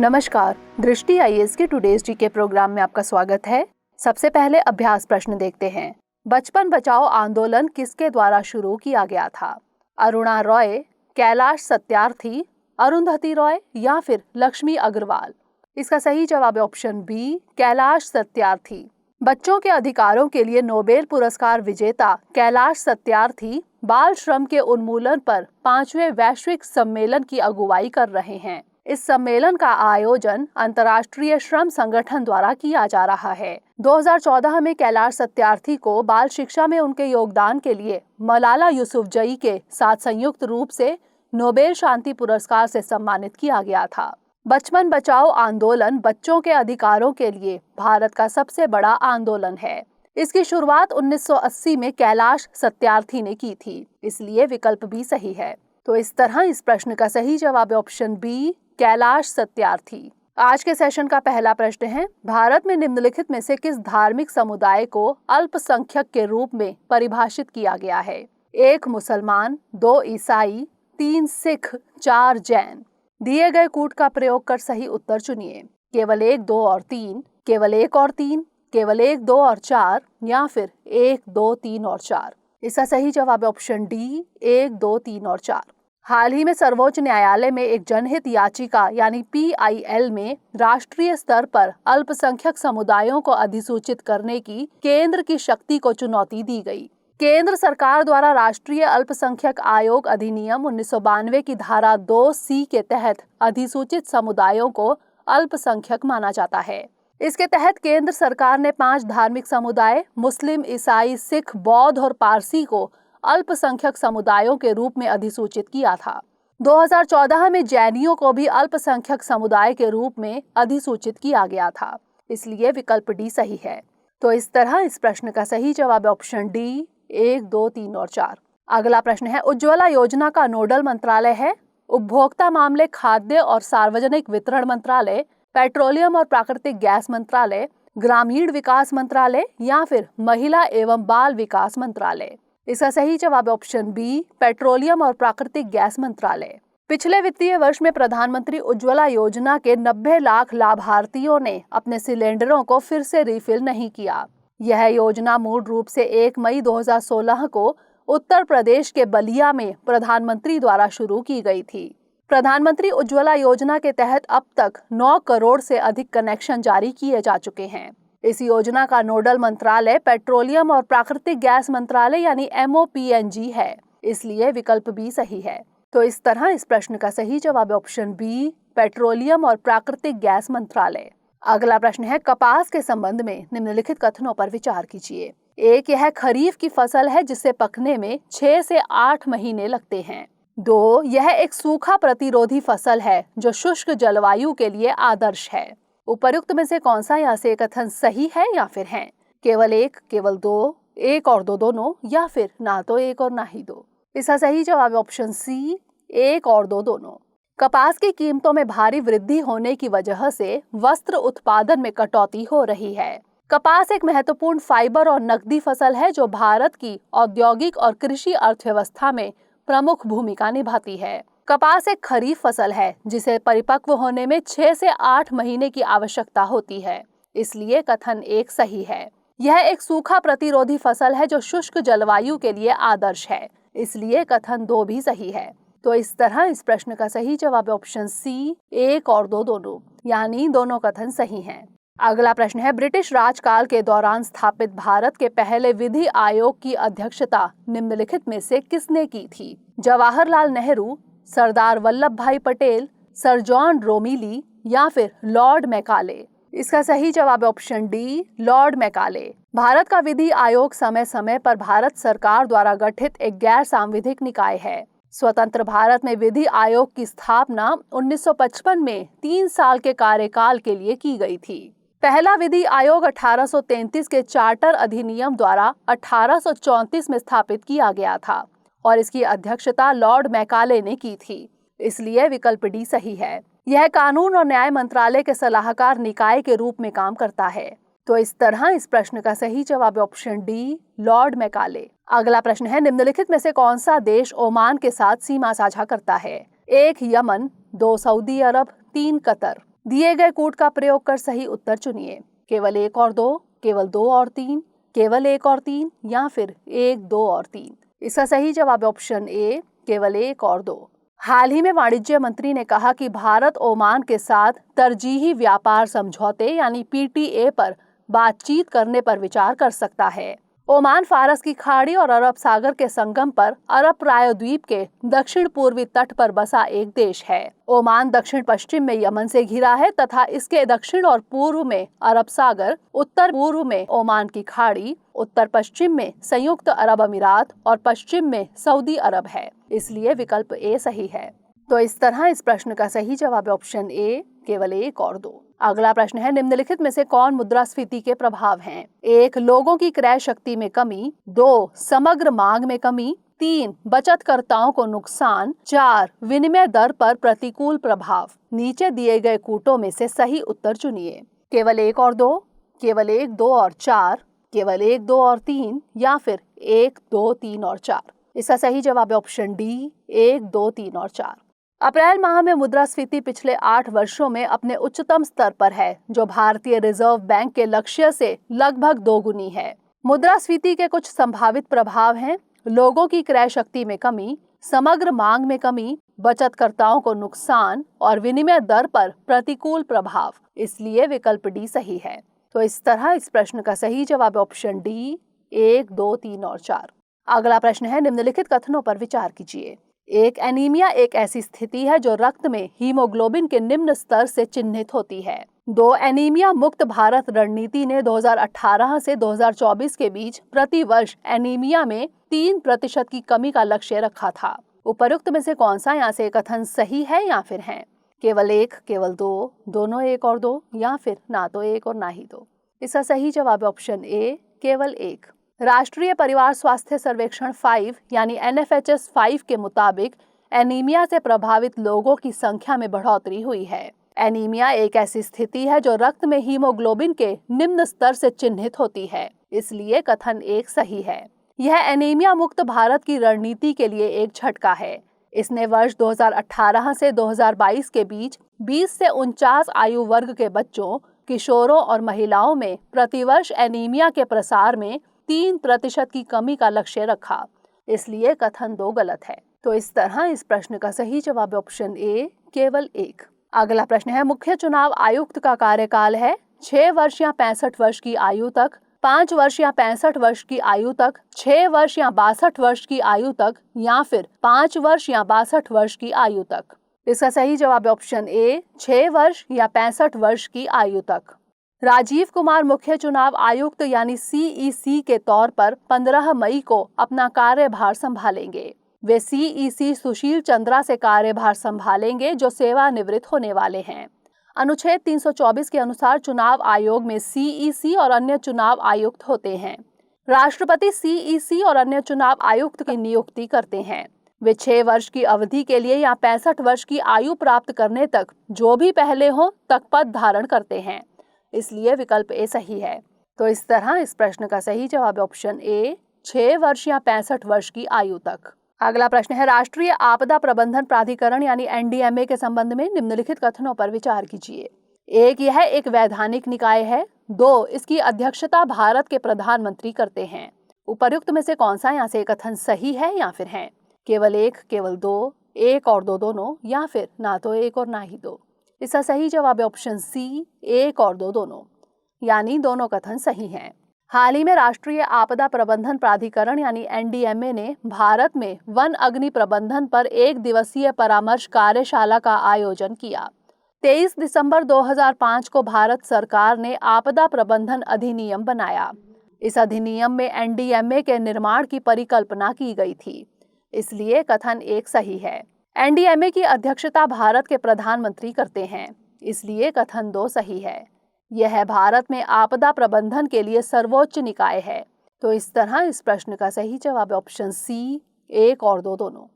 नमस्कार, दृष्टि आईएएस के टुडेज जीके प्रोग्राम में आपका स्वागत है। सबसे पहले अभ्यास प्रश्न देखते हैं। बचपन बचाओ आंदोलन किसके द्वारा शुरू किया गया था? अरुणा रॉय, कैलाश सत्यार्थी, अरुंधति रॉय या फिर लक्ष्मी अग्रवाल? इसका सही जवाब है ऑप्शन बी, कैलाश सत्यार्थी। बच्चों के अधिकारों के लिए नोबेल पुरस्कार विजेता कैलाश सत्यार्थी बाल श्रम के उन्मूलन पर 5वें वैश्विक सम्मेलन की अगुवाई कर रहे हैं। इस सम्मेलन का आयोजन अंतर्राष्ट्रीय श्रम संगठन द्वारा किया जा रहा है। 2014 में कैलाश सत्यार्थी को बाल शिक्षा में उनके योगदान के लिए मलाला यूसुफजई के साथ संयुक्त रूप से नोबेल शांति पुरस्कार से सम्मानित किया गया था। बचपन बचाओ आंदोलन बच्चों के अधिकारों के लिए भारत का सबसे बड़ा आंदोलन है। इसकी शुरुआत 1980 में कैलाश सत्यार्थी ने की थी, इसलिए विकल्प भी सही है। तो इस तरह इस प्रश्न का सही जवाब है ऑप्शन बी, कैलाश सत्यार्थी। आज के सेशन का पहला प्रश्न है, भारत में निम्नलिखित में से किस धार्मिक समुदाय को अल्पसंख्यक के रूप में परिभाषित किया गया है? 1 मुसलमान, 2 ईसाई, 3 सिख, 4 जैन। दिए गए कूट का प्रयोग कर सही उत्तर चुनिए। केवल 1, 2 और 3, केवल 1 और 3, केवल 1, 2 और 4 या फिर 1, 2, 3 और 4। इसका सही जवाब है ऑप्शन डी, 1, 2, 3 और 4। हाल ही में सर्वोच्च न्यायालय में एक जनहित याचिका यानी PIL में राष्ट्रीय स्तर पर अल्पसंख्यक समुदायों को अधिसूचित करने की केंद्र की शक्ति को चुनौती दी गई। केंद्र सरकार द्वारा राष्ट्रीय अल्पसंख्यक आयोग अधिनियम 1992 की धारा 2C के तहत अधिसूचित समुदायों को अल्पसंख्यक माना जाता है। इसके तहत केंद्र सरकार ने 5 धार्मिक समुदाय मुस्लिम, ईसाई, सिख, बौद्ध और पारसी को अल्पसंख्यक समुदायों के रूप में अधिसूचित किया था। 2014 में जैनियों को भी अल्पसंख्यक समुदाय के रूप में अधिसूचित किया गया था, इसलिए विकल्प डी सही है। तो इस तरह इस प्रश्न का सही जवाब है ऑप्शन डी, 1, 2, 3 और 4। अगला प्रश्न है, उज्ज्वला योजना का नोडल मंत्रालय है उपभोक्ता मामले, खाद्य और सार्वजनिक वितरण मंत्रालय, पेट्रोलियम और प्राकृतिक गैस मंत्रालय, ग्रामीण विकास मंत्रालय या फिर महिला एवं बाल विकास मंत्रालय? इसका सही जवाब है ऑप्शन बी, पेट्रोलियम और प्राकृतिक गैस मंत्रालय। पिछले वित्तीय वर्ष में प्रधानमंत्री उज्ज्वला योजना के 90 लाख लाभार्थियों ने अपने सिलेंडरों को फिर से रिफिल नहीं किया। यह योजना मूल रूप से 1 मई 2016 को उत्तर प्रदेश के बलिया में प्रधानमंत्री द्वारा शुरू की गई थी। प्रधानमंत्री उज्ज्वला योजना के तहत अब तक 9 करोड़ से अधिक कनेक्शन जारी किए जा चुके हैं। इस योजना का नोडल मंत्रालय पेट्रोलियम और प्राकृतिक गैस मंत्रालय यानी MOPNG है, इसलिए विकल्प बी सही है। तो इस तरह इस प्रश्न का सही जवाब है ऑप्शन बी, पेट्रोलियम और प्राकृतिक गैस मंत्रालय। अगला प्रश्न है, कपास के संबंध में निम्नलिखित कथनों पर विचार कीजिए। 1, यह खरीफ की फसल है जिसे पकने में 6 से 8 महीने लगते हैं। 2, यह एक सूखा प्रतिरोधी फसल है जो शुष्क जलवायु के लिए आदर्श है। उपर्युक्त में से कौन सा यहाँ से कथन सही है या फिर है? केवल 1, केवल 2, 1 और 2 दोनों या फिर ना तो 1 और ना ही 2? इसका सही जवाब है ऑप्शन सी, 1 और 2 दोनों। कपास की कीमतों में भारी वृद्धि होने की वजह से वस्त्र उत्पादन में कटौती हो रही है। कपास एक महत्वपूर्ण फाइबर और नकदी फसल है जो भारत की औद्योगिक और कृषि अर्थव्यवस्था में प्रमुख भूमिका निभाती है। कपास एक खरीफ फसल है जिसे परिपक्व होने में 6 से 8 महीने की आवश्यकता होती है, इसलिए कथन 1 सही है। यह एक सूखा प्रतिरोधी फसल है जो शुष्क जलवायु के लिए आदर्श है, इसलिए कथन 2 भी सही है। तो इस तरह इस प्रश्न का सही जवाब है ऑप्शन सी, 1 और 2 दोनों, यानी दोनों कथन सही हैं। अगला प्रश्न है, ब्रिटिश राजकाल के दौरान स्थापित भारत के पहले विधि आयोग की अध्यक्षता निम्नलिखित में से किसने की थी? जवाहरलाल नेहरू, सरदार वल्लभ भाई पटेल, सर जॉन रोमीली या फिर लॉर्ड मैकाले? इसका सही जवाब है option D, Lord Macaulay. Bharat का विधि आयोग समय समय पर भारत सरकार द्वारा गठित एक गैर सांविधिक निकाय है। स्वतंत्र भारत में विधि आयोग की स्थापना 1955 में 3 साल के कार्यकाल के लिए की गई थी। पहला विधि आयोग 1833 के चार्टर अधिनियम द्वारा 1834 में स्थापित किया गया था और इसकी अध्यक्षता लॉर्ड मैकाले ने की थी, इसलिए विकल्प डी सही है। यह कानून और न्याय मंत्रालय के सलाहकार निकाय के रूप में काम करता है। तो इस तरह इस प्रश्न का सही जवाब है ऑप्शन डी, लॉर्ड मैकाले। अगला प्रश्न है, निम्नलिखित में से कौन सा देश ओमान के साथ सीमा साझा करता है? 1 यमन, 2 सऊदी अरब, 3 कतर। दिए गए कोड का प्रयोग कर सही उत्तर चुनिए। केवल 1 और 2, केवल 2 और 3, केवल 1 और 3 या फिर 1, 2 और 3। इसका सही जवाब ऑप्शन ए, केवल 1 और 2। हाल ही में वाणिज्य मंत्री ने कहा कि भारत ओमान के साथ तरजीही व्यापार समझौते यानी पीटीए पर बातचीत करने पर विचार कर सकता है। ओमान फारस की खाड़ी और अरब सागर के संगम पर अरब प्रायद्वीप के दक्षिण पूर्वी तट पर बसा एक देश है। ओमान दक्षिण पश्चिम में यमन से घिरा है तथा इसके दक्षिण और पूर्व में अरब सागर, उत्तर पूर्व में ओमान की खाड़ी, उत्तर पश्चिम में संयुक्त अरब अमीरात और पश्चिम में सऊदी अरब है। इसलिए विकल्प ए सही है। तो इस तरह इस प्रश्न का सही जवाब ऑप्शन ए, केवल 1 और 2। अगला प्रश्न है, निम्नलिखित में से कौन मुद्रास्फीति के प्रभाव हैं? 1, लोगों की क्रय शक्ति में कमी, 2, समग्र मांग में कमी, 3, बचतकर्ताओं को नुकसान, 4, विनिमय दर पर प्रतिकूल प्रभाव। नीचे दिए गए कूटों में से सही उत्तर चुनिए। केवल 1 और 2, केवल 1, 2 और 4, केवल 1, 2 और 3 या फिर 1, 2, 3 और 4। इसका सही जवाब है ऑप्शन डी, 1, 2, 3 और 4। अप्रैल माह में मुद्रास्फीति पिछले 8 वर्षों में अपने उच्चतम स्तर पर है, जो भारतीय रिजर्व बैंक के लक्ष्य से लगभग दोगुनी है। मुद्रास्फीति के कुछ संभावित प्रभाव हैं: लोगों की क्रय शक्ति में कमी, समग्र मांग में कमी, बचतकर्ताओं को नुकसान और विनिमय दर पर प्रतिकूल प्रभाव। इसलिए विकल्प डी सही है। तो इस तरह इस प्रश्न का सही जवाब ऑप्शन डी, 1, 2, 3 और 4। अगला प्रश्न है, निम्नलिखित कथनों पर विचार कीजिए। 1, एनीमिया एक ऐसी स्थिति है जो रक्त में हीमोग्लोबिन के निम्न स्तर से चिन्हित होती है। 2, एनीमिया मुक्त भारत रणनीति ने 2018 से 2024 के बीच प्रति वर्ष एनीमिया में 3% की कमी का लक्ष्य रखा था। उपरोक्त में से कौन सा यहाँ से कथन सही है या फिर है? केवल 1, केवल 2, दोनों 1 और 2 या फिर ना तो 1 और ना ही 2। इसका सही जवाब ऑप्शन ए, केवल 1। राष्ट्रीय परिवार स्वास्थ्य सर्वेक्षण 5 यानी NFHS 5 के मुताबिक एनीमिया से प्रभावित लोगों की संख्या में बढ़ोतरी हुई है। एनीमिया एक ऐसी स्थिति है जो रक्त में हीमोग्लोबिन के निम्न स्तर से चिन्हित होती है। इसलिए कथन 1 सही है। यह एनीमिया मुक्त भारत की रणनीति के लिए एक झटका है। इसने वर्ष 2018 से 2022 के बीच 20 से 49 आयु वर्ग के बच्चों, किशोरों और महिलाओं में प्रतिवर्ष एनीमिया के प्रसार में 3% की कमी का लक्ष्य रखा। इसलिए कथन 2 गलत है। तो इस तरह इस प्रश्न का सही जवाब ऑप्शन ए, केवल 1। अगला प्रश्न है, मुख्य चुनाव आयुक्त का कार्यकाल है 6 वर्ष या 65 वर्ष की आयु तक, 5 वर्ष या 65 वर्ष की आयु तक, 6 वर्ष या 62 वर्ष की आयु तक या फिर 5 वर्ष या 62 वर्ष की आयु तक। इसका सही जवाब ऑप्शन ए, 6 वर्ष या 65 वर्ष की आयु तक। राजीव कुमार मुख्य चुनाव आयुक्त यानी CEC के तौर पर 15 मई को अपना कार्यभार संभालेंगे। वे CEC सुशील चंद्रा से कार्यभार संभालेंगे, जो सेवानिवृत्त होने वाले हैं। अनुच्छेद 324 के अनुसार चुनाव आयोग में CEC और अन्य चुनाव आयुक्त होते हैं। राष्ट्रपति CEC और अन्य चुनाव आयुक्त की नियुक्ति करते हैं। वे 6 वर्ष की अवधि के लिए या 65 वर्ष की आयु प्राप्त करने तक जो भी पहले हो तक पद धारण करते हैं। इसलिए विकल्प ए सही है। तो इस तरह इस प्रश्न का सही जवाब ऑप्शन ए, 6 वर्ष या 65 वर्ष की आयु तक। अगला प्रश्न है, राष्ट्रीय आपदा प्रबंधन प्राधिकरण यानी NDMA के संबंध में निम्नलिखित कथनों पर विचार कीजिए। 1, यह एक वैधानिक निकाय है। 2, इसकी अध्यक्षता भारत के प्रधानमंत्री करते हैं। उपर्युक्त में से कौन सा यहाँ से कथन सही है या फिर है? केवल 1, केवल 2, 1 और 2 दोनों या फिर ना तो 1 और ना ही 2। इसका सही जवाब है ऑप्शन सी, 1 और 2 दोनों, यानी दोनों कथन सही हैं। हाल ही में राष्ट्रीय आपदा प्रबंधन प्राधिकरण यानी NDMA ने भारत में वन अग्नि प्रबंधन पर 1 दिवसीय परामर्श कार्यशाला का आयोजन किया। 23 दिसंबर 2005 को भारत सरकार ने आपदा प्रबंधन अधिनियम बनाया। इस अधिनियम में NDMA के निर्माण की परिकल्पना की गई थी। इसलिए कथन 1 सही है। NDMA की अध्यक्षता भारत के प्रधानमंत्री करते हैं। इसलिए कथन 2 सही है। यह भारत में आपदा प्रबंधन के लिए सर्वोच्च निकाय है। तो इस तरह इस प्रश्न का सही जवाब ऑप्शन सी, 1 और 2 दोनों।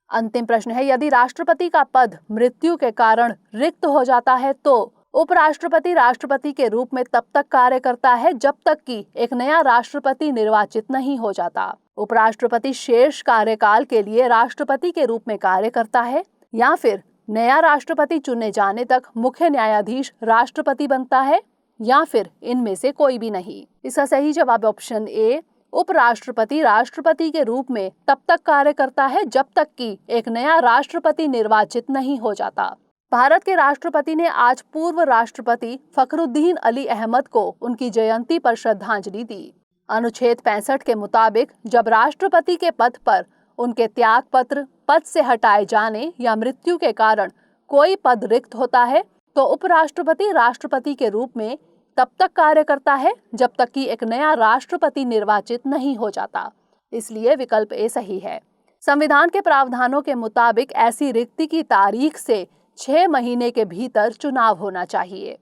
अंतिम प्रश्न है, यदि राष्ट्रपति का पद मृत्यु के कारण रिक्त हो जाता है तो उपराष्ट्रपति राष्ट्रपति के रूप में तब तक कार्य करता है जब तक कि एक नया राष्ट्रपति निर्वाचित नहीं हो जाता। उपराष्ट्रपति शेष कार्यकाल के लिए राष्ट्रपति के रूप में कार्य करता है या फिर नया राष्ट्रपति चुने जाने तक मुख्य न्यायाधीश राष्ट्रपति बनता है या फिर इनमें से कोई भी नहीं? इसका सही जवाब ऑप्शन ए, उपराष्ट्रपति राष्ट्रपति के रूप में तब तक कार्य करता है जब तक कि एक नया राष्ट्रपति निर्वाचित नहीं हो जाता। भारत के राष्ट्रपति ने आज पूर्व राष्ट्रपति फखरुद्दीन अली अहमद को उनकी जयंती पर श्रद्धांजलि दी। अनुच्छेद 65 के मुताबिक जब राष्ट्रपति के पद पर उनके त्याग पत्र, पद से हटाए जाने या मृत्यु के कारण कोई पद रिक्त होता है तो उपराष्ट्रपति राष्ट्रपति के रूप में तब तक कार्य करता है जब तक कि एक नया राष्ट्रपति निर्वाचित नहीं हो जाता। इसलिए विकल्प ए सही है। संविधान के प्रावधानों के मुताबिक ऐसी रिक्ति की तारीख से 6 महीने के भीतर चुनाव होना चाहिए।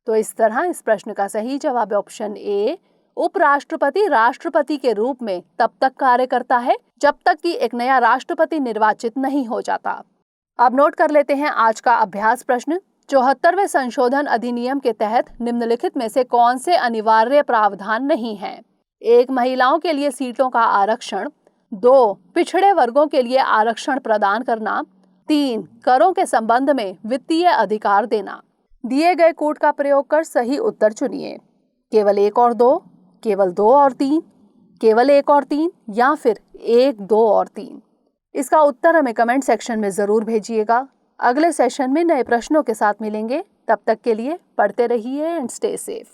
तो इस तरह इस प्रश्न का सही जवाब ऑप्शन ए, उपराष्ट्रपति राष्ट्रपति के रूप में तब तक कार्य करता है जब तक कि एक नया राष्ट्रपति निर्वाचित नहीं हो जाता। अब नोट कर लेते हैं आज का अभ्यास प्रश्न। 74वें संशोधन अधिनियम के तहत निम्नलिखित में से कौन से अनिवार्य प्रावधान नहीं हैं? 1. महिलाओं के लिए सीटों का आरक्षण। 2. पिछड़े वर्गों के लिए आरक्षण प्रदान करना। 3. करों के संबंध में वित्तीय अधिकार देना। दिए गए कोड का प्रयोग कर सही उत्तर चुनिए। केवल 1 और 2, केवल 2 और 3, केवल 1 और 3 या फिर 1, 2 और 3। इसका उत्तर हमें कमेंट सेक्शन में जरूर भेजिएगा। अगले सेशन में नए प्रश्नों के साथ मिलेंगे। तब तक के लिए पढ़ते रहिए एंड स्टे सेफ।